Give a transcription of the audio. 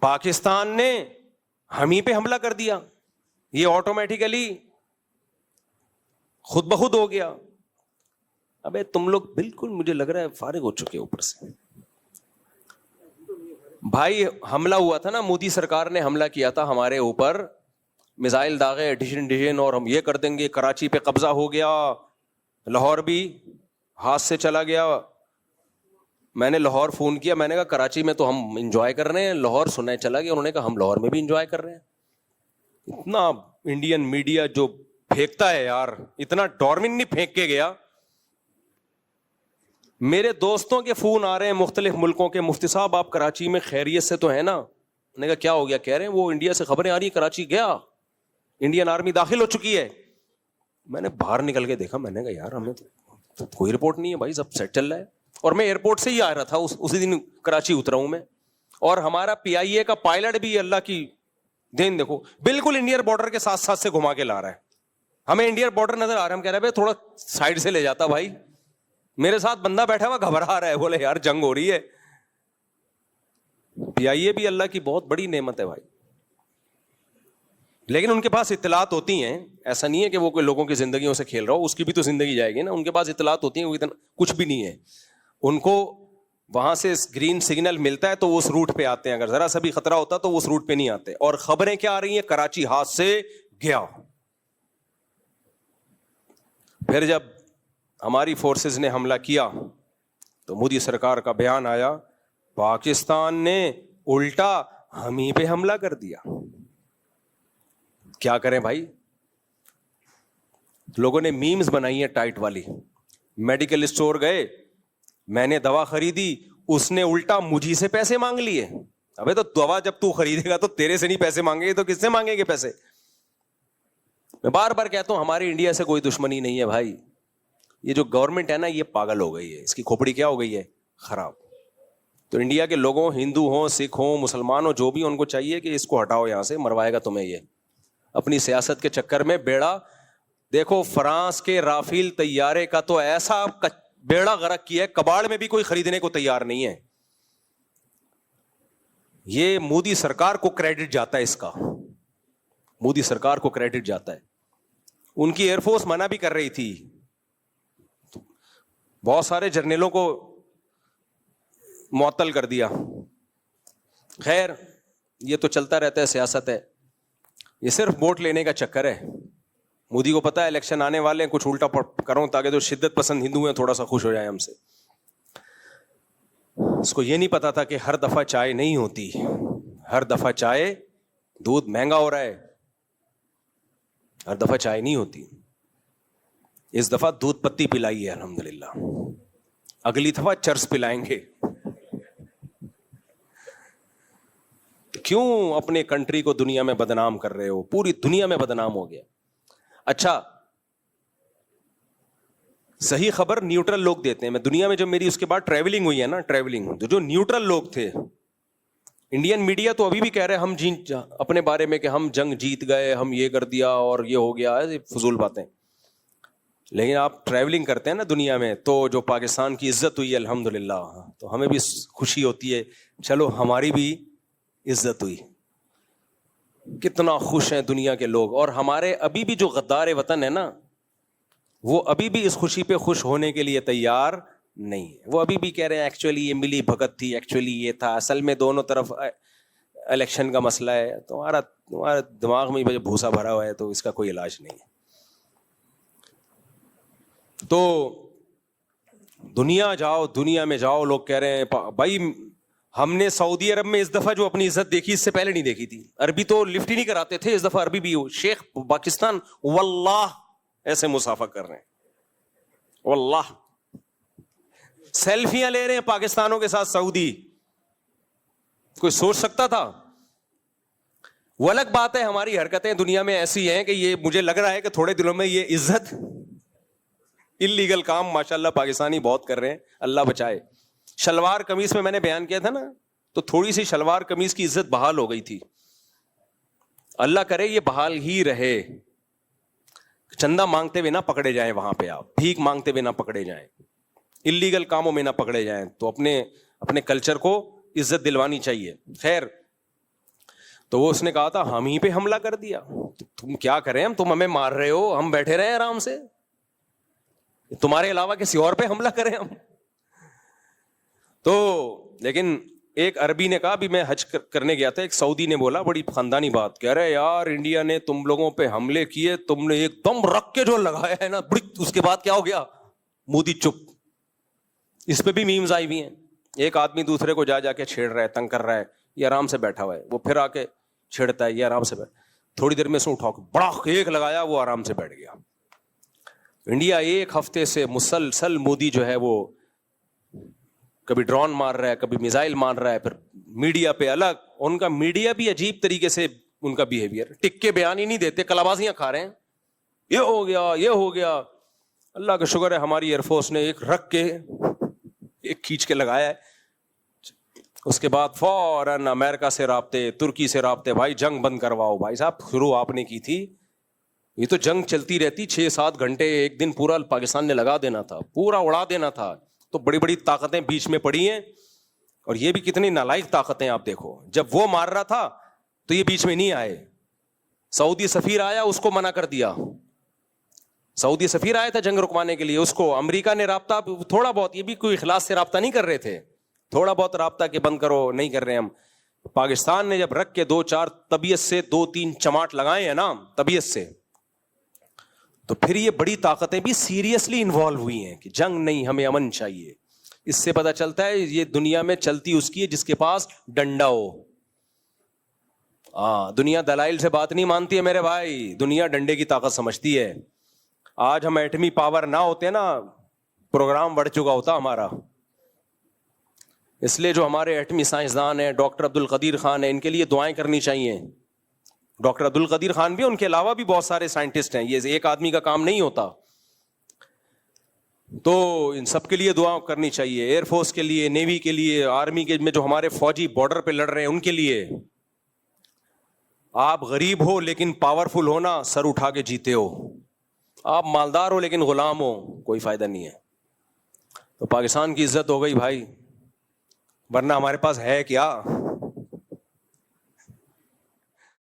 پاکستان نے ہم ہی پہ حملہ کر دیا, یہ آٹومیٹیکلی خود بخود ہو گیا. ابے تم لوگ بالکل مجھے لگ رہا ہے فارغ ہو چکے اوپر سے. بھائی حملہ ہوا تھا نا, مودی سرکار نے حملہ کیا تھا ہمارے اوپر, میزائل داغے ایڈیشن اور ہم یہ کر دیں گے. کراچی پہ قبضہ ہو گیا, لاہور بھی ہاتھ سے چلا گیا. میں نے لاہور فون کیا, میں نے کہا کراچی میں تو ہم انجوائے کر رہے ہیں, لاہور سننے چلا گیا. انہوں نے کہا ہم لاہور میں بھی انجوائے کر رہے ہیں. اتنا انڈین میڈیا جو پھینکتا ہے یار, اتنا ڈارون نہیں پھینک کے گیا. میرے دوستوں کے فون آ رہے ہیں مختلف ملکوں کے, مفتی صاحب آپ کراچی میں خیریت سے تو ہے نا؟ میں نے کہا کیا ہو گیا؟ کہہ رہے ہیں وہ انڈیا سے خبریں آ رہی ہیں کراچی گیا, انڈین آرمی داخل ہو چکی ہے. میں نے باہر نکل کے دیکھا, میں نے کہا یار ہمیں تو کوئی رپورٹ نہیں ہے بھائی, سب سیٹ چل رہا ہے. اور میں ایئرپورٹ سے ہی آ رہا تھا, اسی دن کراچی اترا ہوں میں. اور ہمارا PIA کا پائلٹ بھی اللہ کی دین دیکھو, بالکل انڈین بارڈر کے ساتھ ساتھ سے گھما کے لا رہا ہے. ہمیں انڈین بارڈر نظر آ رہا ہے, ہم کہہ رہے ہیں تھوڑا سائڈ سے لے جاتا بھائی. میرے ساتھ بندہ بیٹھا ہوا گھبرا رہا ہے, بولے یار جنگ ہو رہی ہے. PIA بھی اللہ کی بہت بڑی نعمت ہے بھائی, لیکن ان کے پاس اطلاعات ہوتی ہیں. ایسا نہیں ہے کہ وہ کوئی لوگوں کی زندگیوں سے کھیل رہا ہو, اس کی بھی تو زندگی جائے گی نا. ان کے پاس اطلاعات ہوتی ہیں, وہ اتنا کچھ بھی نہیں ہے. ان کو وہاں سے گرین سگنل ملتا ہے تو وہ اس روٹ پہ آتے ہیں, اگر ذرا سا بھی خطرہ ہوتا تو وہ اس روٹ پہ نہیں آتے. اور خبریں کیا آ رہی ہیں؟ کراچی ہاتھ سے گیا. پھر جب ہماری فورسز نے حملہ کیا تو مودی سرکار کا بیان آیا, پاکستان نے الٹا ہم ہی پہ حملہ کر دیا. کیا کریں بھائی؟ لوگوں نے میمز بنائی ہیں ٹائٹ والی. میڈیکل اسٹور گئے, میں نے دوا خریدی, اس نے الٹا مجھے سے پیسے مانگ لیے. ابے تو دوا جب تو خریدے گا تو تیرے سے نہیں پیسے مانگے گے تو کس سے مانگیں گے پیسے؟ میں بار بار کہتا ہوں ہماری انڈیا سے کوئی دشمنی نہیں ہے بھائی. یہ جو گورنمنٹ ہے نا یہ پاگل ہو گئی ہے, اس کی کھوپڑی کیا ہو گئی ہے؟ خراب. تو انڈیا کے لوگوں, ہندو ہوں, سکھ ہوں, مسلمان ہوں, جو بھی, ان کو چاہیے کہ اس کو ہٹاؤ یہاں سے, مروائے گا تمہیں یہ اپنی سیاست کے چکر میں. بیڑا دیکھو, فرانس کے رافیل طیارے کا تو ایسا بیڑا غرق کیا ہے, کباڑ میں بھی کوئی خریدنے کو تیار نہیں ہے. یہ مودی سرکار کو کریڈٹ جاتا ہے, اس کا مودی سرکار کو کریڈٹ جاتا ہے. ان کی ایئر فورس منع بھی کر رہی تھی, بہت سارے جرنیلوں کو معطل کر دیا. خیر یہ تو چلتا رہتا ہے, سیاست ہے. یہ صرف ووٹ لینے کا چکر ہے. مودی کو پتا ہے الیکشن آنے والے ہیں, کچھ الٹا کروں تاکہ جو شدت پسند ہندو ہیں تھوڑا سا خوش ہو جائے ہم سے. اس کو یہ نہیں پتا تھا کہ ہر دفعہ چائے نہیں ہوتی, ہر دفعہ چائے, دودھ مہنگا ہو رہا ہے, ہر دفعہ چائے نہیں ہوتی. اس دفعہ دودھ پتی پلائی ہے الحمدللہ, اگلی دفعہ چرس پلائیں گے. کیوں اپنے کنٹری کو دنیا میں بدنام کر رہے ہو؟ پوری دنیا میں بدنام ہو گیا. اچھا صحیح خبر نیوٹرل لوگ دیتے ہیں. میں دنیا میں جب میری اس کے بعد ٹریولنگ ہوئی ہے نا, ٹریولنگ, جو نیوٹرل لوگ تھے, انڈین میڈیا تو ابھی بھی کہہ رہے ہیں ہم اپنے بارے میں کہ ہم جنگ جیت گئے, ہم یہ کر دیا اور یہ ہو گیا, فضول باتیں. لیکن آپ ٹریولنگ کرتے ہیں نا دنیا میں, تو جو پاکستان کی عزت ہوئی ہے الحمدللہ, تو ہمیں بھی خوشی ہوتی ہے, چلو ہماری بھی عزت ہوئی. کتنا خوش ہیں دنیا کے لوگ. اور ہمارے ابھی بھی جو غدار وطن ہے نا, وہ ابھی بھی اس خوشی پہ خوش ہونے کے لیے تیار نہیں ہے. وہ ابھی بھی کہہ رہے ہیں ایکچولی یہ ملی بھگت تھی, ایکچولی یہ تھا, اصل میں دونوں طرف الیکشن کا مسئلہ ہے. تمہارا دماغ میں بھوسا بھرا ہوا ہے, تو اس کا کوئی علاج نہیں ہے. تو دنیا میں جاؤ, لوگ کہہ رہے ہیں بھائی ہم نے سعودی عرب میں اس دفعہ جو اپنی عزت دیکھی اس سے پہلے نہیں دیکھی تھی. عربی تو لفٹ ہی نہیں کراتے تھے, اس دفعہ عربی بھی شیخ پاکستان واللہ ایسے مسافہ کر رہے ہیں, واللہ سیلفیاں لے رہے ہیں پاکستانوں کے ساتھ سعودی. کوئی سوچ سکتا تھا؟ وہ الگ بات ہے ہماری حرکتیں دنیا میں ایسی ہیں کہ یہ مجھے لگ رہا ہے کہ تھوڑے دنوں میں یہ عزت, اللیگل کام ماشاءاللہ پاکستانی بہت کر رہے ہیں, اللہ بچائے. شلوار قمیص میں نے بیان کیا تھا نا, تو تھوڑی سی شلوار قمیص کی عزت بحال ہو گئی تھی. اللہ کرے یہ بحال ہی رہے. چندہ مانگتے ہوئے نہ پکڑے جائیں وہاں پہ, آپ بھیک مانگتے ہوئے نہ پکڑے جائیں, اللیگل کاموں میں نہ پکڑے جائیں. تو اپنے کلچر کو عزت دلوانی چاہیے. خیر تو وہ اس نے کہا تھا ہم ہی پہ حملہ کر دیا, تم کیا کریں, تم ہمیں مار رہے ہو, ہم بیٹھے رہے آرام سے, تمہارے علاوہ کسی اور پہ حملہ کریں ہم. تو لیکن ایک عربی نے کہا, بھی میں حج کرنے گیا تھا, ایک سعودی نے بولا بڑی خاندانی بات, کہہ رہے یار انڈیا نے تم لوگوں پہ حملے کیے, تم نے ایک دم رکھ کے جو لگایا ہے نا, بڑی اس کے بعد کیا ہو گیا, مودی چپ. اس پہ بھی میمز آئی ہوئی ہیں. ایک آدمی دوسرے کو جا جا کے چھیڑ رہا ہے, تنگ کر رہا ہے, یہ آرام سے بیٹھا ہوا ہے, وہ پھر آ کے چھیڑتا ہے, یہ آرام سے بیٹھا, تھوڑی دیر میں سے اٹھا کے بڑا ایک لگایا, وہ آرام سے بیٹھ گیا. انڈیا ایک ہفتے سے مسلسل مودی جو ہے وہ کبھی ڈرون مار رہا ہے, کبھی میزائل مار رہا ہے, پھر میڈیا پہ الگ. ان کا میڈیا بھی عجیب طریقے سے ان کا بیہیویئر, ٹک کے بیان ہی نہیں دیتے, کلابازیاں کھا رہے ہیں, یہ ہو گیا یہ ہو گیا. اللہ کا شکر ہے ہماری ایئر فورس نے ایک رکھ کے ایک کھینچ کے لگایا ہے. اس کے بعد فوراً امریکہ سے رابطے, ترکی سے رابطے, بھائی جنگ بند کرواؤ. بھائی صاحب شروع آپ نے کی تھی, یہ تو جنگ چلتی رہتی 6-7 گھنٹے, ایک دن پورا پاکستان نے لگا دینا تھا, پورا اڑا دینا تھا. تو بڑی بڑی طاقتیں بیچ میں پڑی ہیں, اور یہ بھی کتنی نالائق طاقتیں آپ دیکھو. جب وہ مار رہا تھا تو یہ بیچ میں نہیں آئے. سعودی سفیر آیا, اس کو منع کر دیا. سعودی سفیر آیا تھا جنگ رکوانے کے لیے, اس کو امریکہ نے رابطہ تھوڑا بہت, یہ بھی کوئی اخلاص سے رابطہ نہیں کر رہے تھے, تھوڑا بہت رابطہ کہ بند کرو, نہیں کر رہے ہم. پاکستان نے جب رکھ کے 2-4 طبیعت سے 2-3 چماٹ لگائے ہیں نا, طبیعت سے, تو پھر یہ بڑی طاقتیں بھی سیریسلی انوالو ہوئی ہیں کہ جنگ نہیں, ہمیں امن چاہیے. اس سے پتہ چلتا ہے یہ دنیا میں چلتی اس کی ہے جس کے پاس ڈنڈا ہو. دنیا دلائل سے بات نہیں مانتی ہے میرے بھائی, دنیا ڈنڈے کی طاقت سمجھتی ہے. آج ہم ایٹمی پاور نہ ہوتے نا, پروگرام بڑھ چکا ہوتا ہمارا. اس لیے جو ہمارے ایٹمی سائنسدان ہیں, ڈاکٹر عبد القدیر خان ہیں, ان کے لیے دعائیں کرنی چاہیے. ڈاکٹر عبد القدیر خان بھی, ان کے علاوہ بھی بہت سارے سائنٹسٹ ہیں, یہ ایک آدمی کا کام نہیں ہوتا. تو ان سب کے لیے دعا کرنی چاہیے, ایئر فورس کے لیے, نیوی کے لیے, آرمی کے میں جو ہمارے فوجی بارڈر پہ لڑ رہے ہیں ان کے لیے. آپ غریب ہو لیکن پاورفل ہونا, سر اٹھا کے جیتے ہو. آپ مالدار ہو لیکن غلام ہو, کوئی فائدہ نہیں ہے. تو پاکستان کی عزت ہو گئی بھائی, ورنہ ہمارے پاس ہے کیا.